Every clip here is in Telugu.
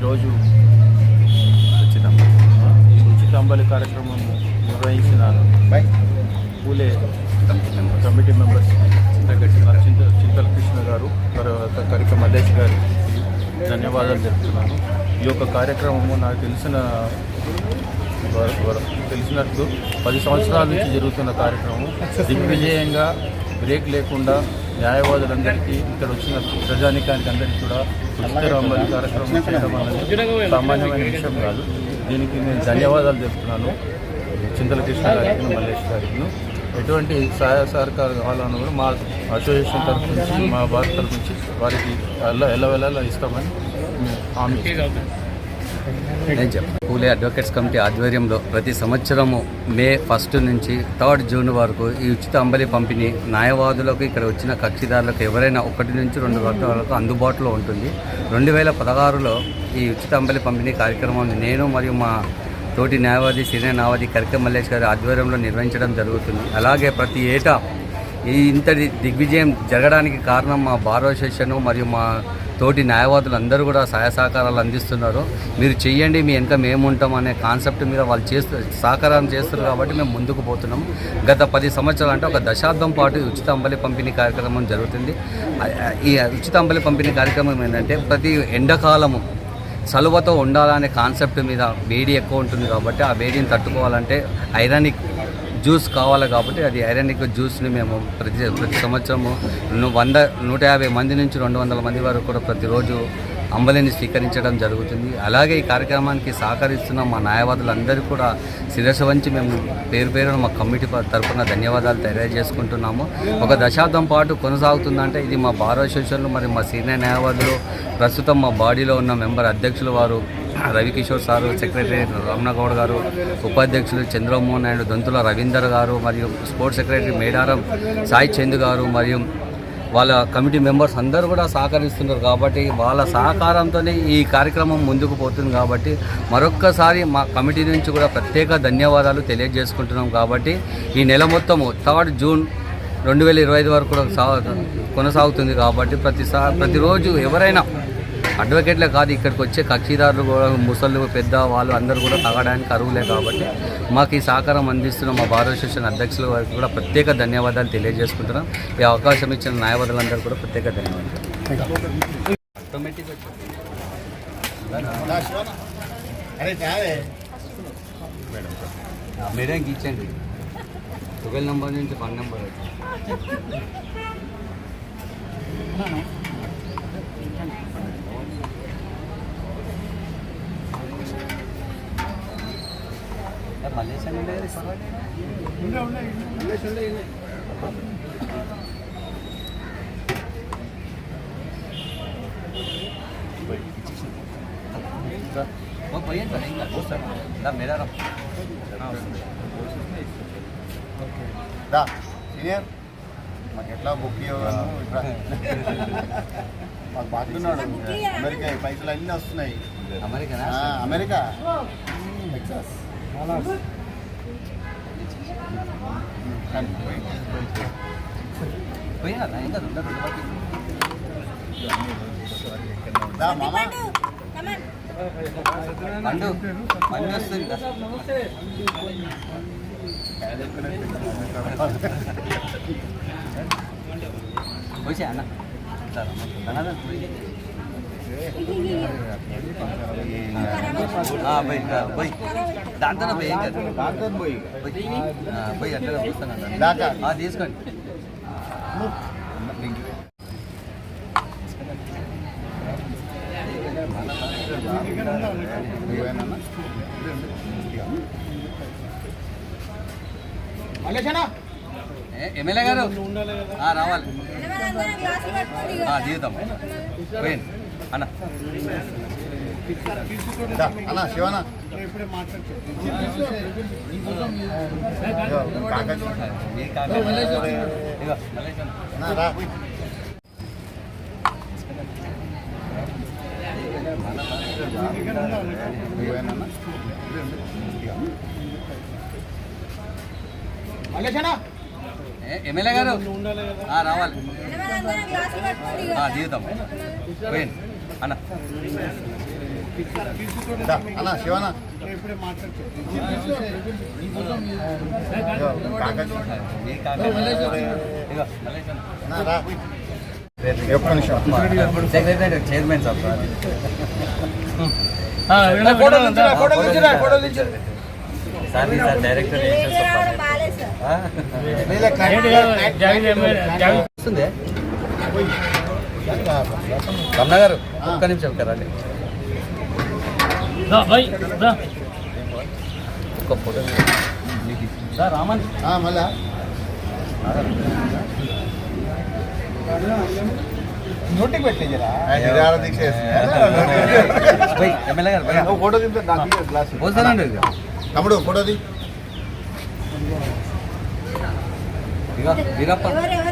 ఈరోజు ఉచిత అంబలి కార్యక్రమం నిర్వహించిన పూలే కమిటీ మెంబర్స్ చింతల కృష్ణ గారు, తర్వాత కరిక మల్లేష్ గారికి ధన్యవాదాలు తెలుపుతున్నాను. ఈ యొక్క కార్యక్రమము నాకు తెలిసినట్టు 10 సంవత్సరాల నుంచి జరుగుతున్న కార్యక్రమం దిగ్విజయంగా బ్రేక్ లేకుండా న్యాయవాదులందరికీ ఇక్కడ వచ్చిన ప్రజానికానికి అందరికీ కూడా ఉచిత అంబలి కార్యక్రమం చేయడం అనేది సామాన్యమైన విషయం కాదు. దీనికి నేను ధన్యవాదాలు చెప్తున్నాను చింతల కృష్ణ గారికి, మల్లేష్ గారికి. ఎటువంటి సహాయ సహకారం కావాలన్నా కూడా మా అసోసియేషన్ తరఫు నుంచి, మా భారత తరఫు నుంచి వారికి ఎల్లవెల్లా ఇస్తామని హామీ. పూలే అడ్వకేట్స్ కమిటీ ఆధ్వర్యంలో ప్రతి సంవత్సరము మే 1 నుంచి 3 జూన్ వరకు ఈ ఉచిత అంబలి పంపిణీ న్యాయవాదులకు, ఇక్కడ వచ్చిన కక్షిదారులకు ఎవరైనా 1 నుంచి 2 గంటల వరకు అందుబాటులో ఉంటుంది. 2016లో ఈ ఉచిత అంబలి పంపిణీ కార్యక్రమాన్ని నేను మరియు మా తోటి న్యాయవాది సీనియర్ న్యాయవాది కరిక మల్లేష్ గారి ఆధ్వర్యంలో నిర్వహించడం జరుగుతుంది. అలాగే ప్రతి ఏటా ఇంతటి దిగ్విజయం జరగడానికి కారణం మా బార్ అసోసియేషన్ మరియు మా తోటి న్యాయవాదులు అందరూ కూడా సహాయ సహకారాలు అందిస్తున్నారు. మీరు చెయ్యండి, మీ వెనక మేము ఉంటాం అనే కాన్సెప్ట్ మీద వాళ్ళు సహకారం చేస్తారు కాబట్టి మేము ముందుకు పోతున్నాం. గత 10 సంవత్సరాలు అంటే ఒక దశాబ్దం పాటు ఉచిత అంబలి పంపిణీ కార్యక్రమం జరుగుతుంది. ఈ ఉచిత అంబలి పంపిణీ కార్యక్రమం ఏంటంటే ప్రతి ఎండాకాలము సలువతో ఉండాలనే కాన్సెప్ట్ మీద వేడి ఎక్కువ ఉంటుంది కాబట్టి ఆ వేడిని తట్టుకోవాలంటే ఐరానిక్ జ్యూస్ కావాలి కాబట్టి అది ఐరానిక్ జ్యూస్ని మేము ప్రతి సంవత్సరము 150 మంది నుంచి 200 మంది వరకు కూడా ప్రతిరోజు అంబలిని స్వీకరించడం జరుగుతుంది. అలాగే ఈ కార్యక్రమానికి సహకరిస్తున్న మా న్యాయవాదులందరికీ కూడా శిరస్సు వంచి మేము పేరున మా కమిటీ తరఫున ధన్యవాదాలు తెలియజేసుకుంటున్నాము. ఒక దశాబ్దం పాటు కొనసాగుతుందంటే ఇది మా బార్ అసోసియేషన్లు మరియు మా సీనియర్ న్యాయవాదులు, ప్రస్తుతం మా బాడీలో ఉన్న మెంబర్ అధ్యక్షులు వారు రవికిషోర్ సారు, సెక్రటరీ రమణగౌడ్ గారు, ఉపాధ్యక్షులు చంద్రమోహన్ నాయుడు, దొంతుల రవీందర్ గారు మరియు స్పోర్ట్స్ సెక్రటరీ మేడారం సాయి చంద్ గారు మరియు వాళ్ళ కమిటీ మెంబర్స్ అందరూ కూడా సహకరిస్తున్నారు. కాబట్టి వాళ్ళ సహకారంతోనే ఈ కార్యక్రమం ముందుకు పోతుంది. కాబట్టి మరొక్కసారి మా కమిటీ నుంచి కూడా ప్రత్యేక ధన్యవాదాలు తెలియజేసుకుంటున్నాం. కాబట్టి ఈ నెల మొత్తము 3 జూన్ 2025 వరకు కూడా కొనసాగుతుంది. కాబట్టి ప్రతిరోజు ఎవరైనా అడ్వకేట్లే కాదు, ఇక్కడికి వచ్చే కక్షిదారులు కూడా ముసళ్ళు పెద్ద వాళ్ళు అందరూ కూడా తాగడానికి అరువులే. కాబట్టి మాకు ఈ సహకారం అందిస్తున్న మా బార్ అసోసియేషన్ అధ్యక్షుల వారికి కూడా ప్రత్యేక ధన్యవాదాలు తెలియజేసుకుంటున్నాం. ఈ అవకాశం ఇచ్చిన న్యాయవాదులందరూ కూడా ప్రత్యేక ధన్యవాదాలు. మేడంకి ఇచ్చండి 12 నెంబర్ నుంచి 1 నెంబర్ మలేషియా మేడారం సీనియర్ మాకు ఎట్లా బుక్ మాకు బాగున్నాడు. అమెరికా పైసలు అన్నీ వస్తున్నాయి. అమెరికా టెక్సాస్ వచ్చా అన్న దాంతో పోయి అంటే వస్తాను తీసుకోండి. ఎమ్మెల్యే గారు రావాలి జీవితం పోయింది అన్న అన్న శివన ఎమ్మెల్యే గారు రావాలి జీవితం పోయింది అన్న అన్న శివన ఒక్క నిమిషం secretary chairman sir sir sir director వస్తుంది రమణ గారు ఒక్క నిమిషం కదండి ఒక్క ఫోటో సార్ రామన్ మళ్ళా నోటికి పెట్టలేజరా దీక్ష ఎమ్మెల్యే గారు ఫోటో దింపే గ్లాస్ పోతానండి తమ్ముడు ఫోటోది ఇక వీరప్ప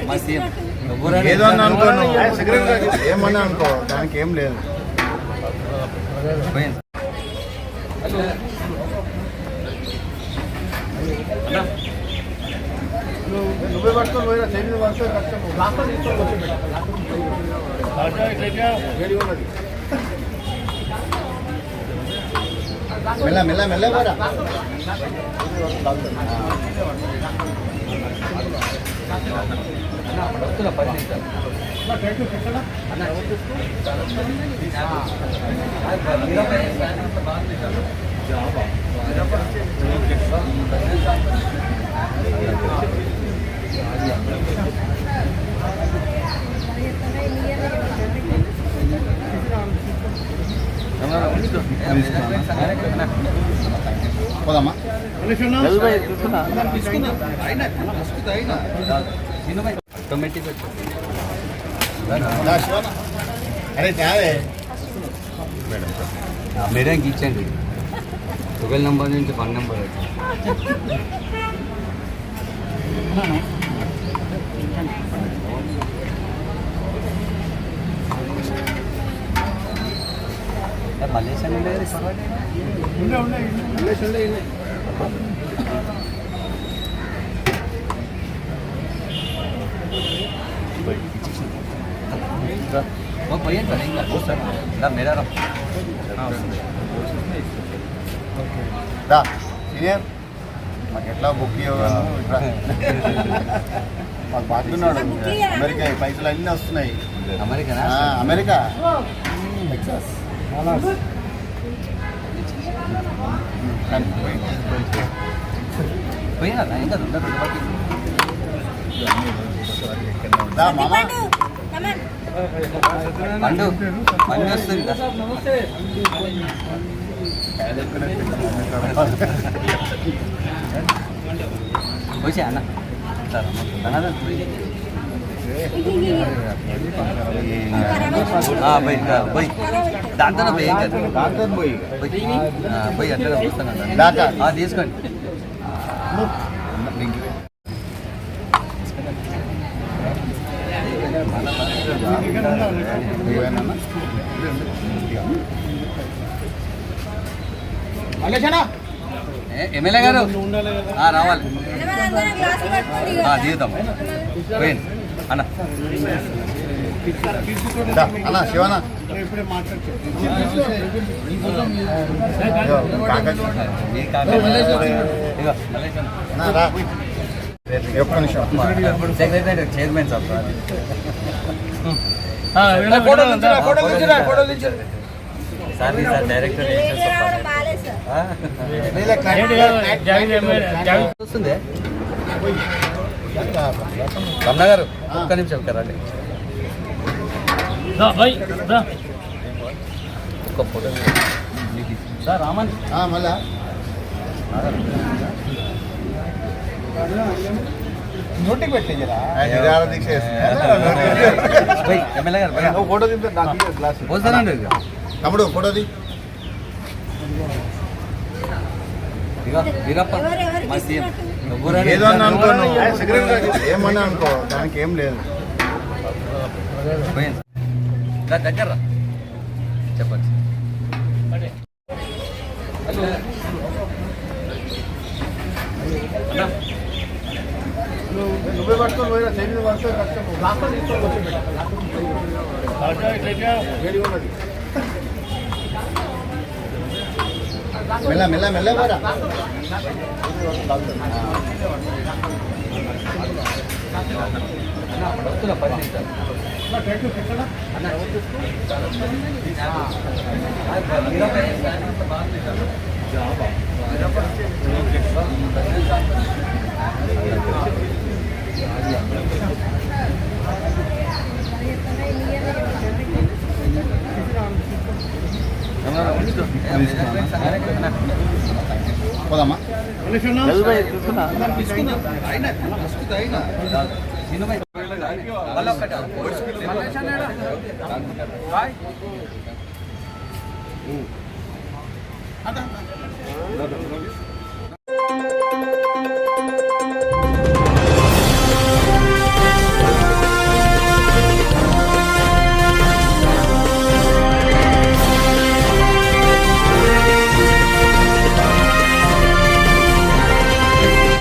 మా సీఎం ఏదో అన్నా అనుకో ఏమన్నా అనుకో దానికి ఏం లేదు నువ్వే పట్టుకొని పోయినా చేతి పడుతుంది మెల్ల మెల్ల మెల్ల పోరా పోదమ్మా ఆటోమేటిక్ అరే చావే మేడంకి ఇచ్చండి 12 నెంబర్ నుంచి 1 నెంబర్ మలేషియా పోయింది సార్ ఇంకా సార్ మేరా దా సీనియర్ మాకు ఎట్లా బుక్ మాకు బాగున్నాడు అమెరికా పైసలు అన్నీ వస్తున్నాయి అమెరికా అమెరికా టెక్సాస్ పోయినా ఇంకా దా మామా పండు పండు వస్తుంది పోయి అన్న సార్ పోయి దాంతో పోయి పోయి అట్లా వస్తాను తీసుకోండి ఎమ్మెల్యే గారు రావాలి దిగుతాం పోయింది అన్న అన్న శివన ఒక్క నిమిషం secretary chairman sir sir sir director వస్తుంది రమణ గారు ఒక్క నిమిషం కదండి ఒక్క ఫోటో సార్ రామన్ మళ్ళా నోటికి పెట్టలేజరా దీక్ష ఎమ్మెల్యే గారు ఫోటో దింపే గ్లాస్ పోతానండి తమ్ముడు ఫోటోది ఇక వీరప్ప మా సీఎం ఏదో అన్నా అనుకో ఏమన్నా అనుకో దానికి ఏం లేదు పోయింది దగ్గర చెప్పండి నువ్వే పట్టుకొని పోయినా చేతి పడుతుంది కష్టం మెల్ల మెల్ల మెల్ల పోరా. పోదామా? మళ్ళీ